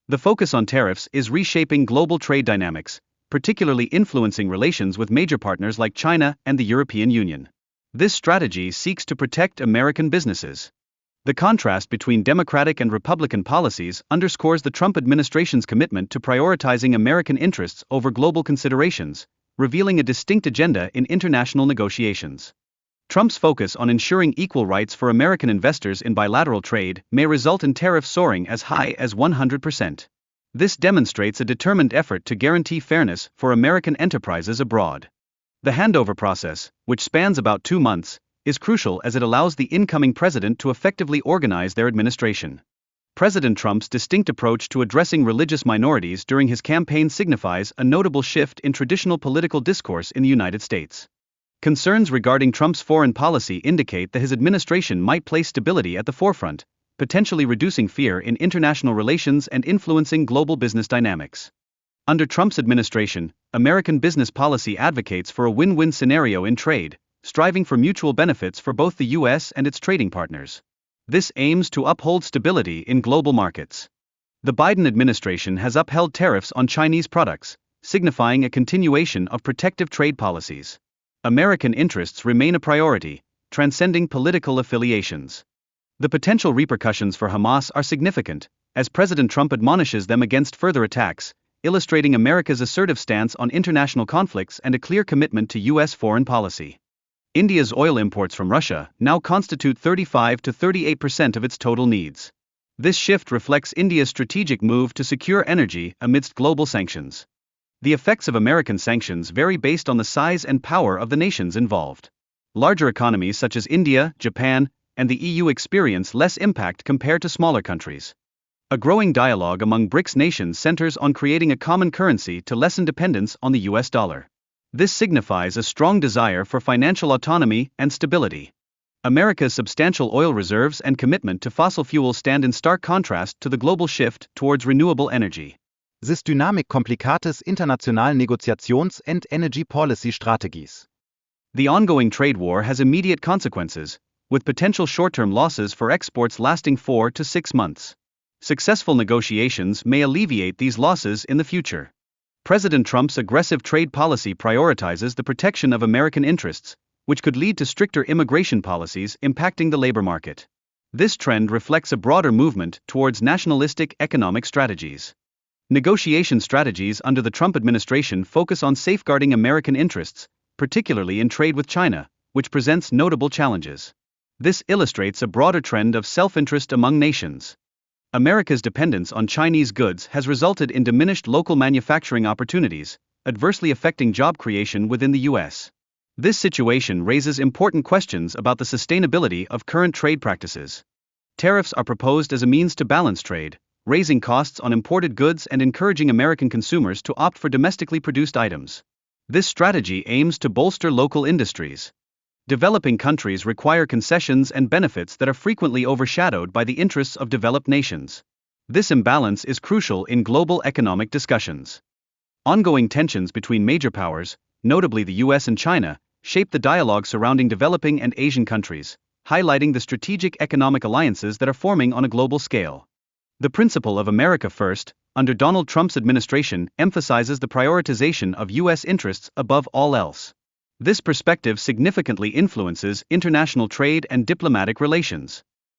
The focus on tariffs is reshaping global trade dynamics, particularly influencing relations with major partners like China and the European Union. This strategy seeks to protect American businesses. The contrast between Democratic and Republican policies underscores the Trump administration's commitment to prioritizing American interests over global considerations, revealing a distinct agenda in international negotiations. Trump's focus on ensuring equal rights for American investors in bilateral trade may result in tariffs soaring as high as 100%. This demonstrates a determined effort to guarantee fairness for American enterprises abroad. The handover process, which spans about 2 months, is crucial as it allows the incoming president to effectively organize their administration. President Trump's distinct approach to addressing religious minorities during his campaign signifies a notable shift in traditional political discourse in the United States. Concerns regarding Trump's foreign policy indicate that his administration might place stability at the forefront, potentially reducing fear in international relations and influencing global business dynamics. Under Trump's administration, American business policy advocates for a win-win scenario in trade, striving for mutual benefits for both the U.S. and its trading partners. This aims to uphold stability in global markets. The Biden administration has upheld tariffs on Chinese products, signifying a continuation of protective trade policies. American interests remain a priority, transcending political affiliations. The potential repercussions for Hamas are significant, as President Trump admonishes them against further attacks, illustrating America's assertive stance on international conflicts and a clear commitment to U.S. foreign policy. India's oil imports from Russia now constitute 35 to 38% of its total needs. This shift reflects India's strategic move to secure energy amidst global sanctions. The effects of American sanctions vary based on the size and power of the nations involved. Larger economies such as India, Japan, and the EU experience less impact compared to smaller countries. A growing dialogue among BRICS nations centers on creating a common currency to lessen dependence on the US dollar. This signifies a strong desire for financial autonomy and stability. America's substantial oil reserves and commitment to fossil fuels stand in stark contrast to the global shift towards renewable energy. Systematik komplikates internationalen Negotiations- and Energy Policy Strategies. The ongoing trade war has immediate consequences, with potential short-term losses for exports lasting 4 to 6 months. Successful negotiations may alleviate these losses in the future. President Trump's aggressive trade policy prioritizes the protection of American interests, which could lead to stricter immigration policies impacting the labor market. This trend reflects a broader movement towards nationalistic economic strategies. Negotiation strategies under the Trump administration focus on safeguarding American interests, particularly in trade with China, which presents notable challenges. This illustrates a broader trend of self-interest among nations. America's dependence on Chinese goods has resulted in diminished local manufacturing opportunities, adversely affecting job creation within the U.S. This situation raises important questions about the sustainability of current trade practices. Tariffs are proposed as a means to balance trade, raising costs on imported goods and encouraging American consumers to opt for domestically produced items. This strategy aims to bolster local industries. Developing countries require concessions and benefits that are frequently overshadowed by the interests of developed nations. This imbalance is crucial in global economic discussions. Ongoing tensions between major powers, notably the US and China, shape the dialogue surrounding developing and Asian countries, highlighting the strategic economic alliances that are forming on a global scale. The principle of America First, under Donald Trump's administration, emphasizes the prioritization of US interests above all else. This perspective significantly influences international trade and diplomatic relations.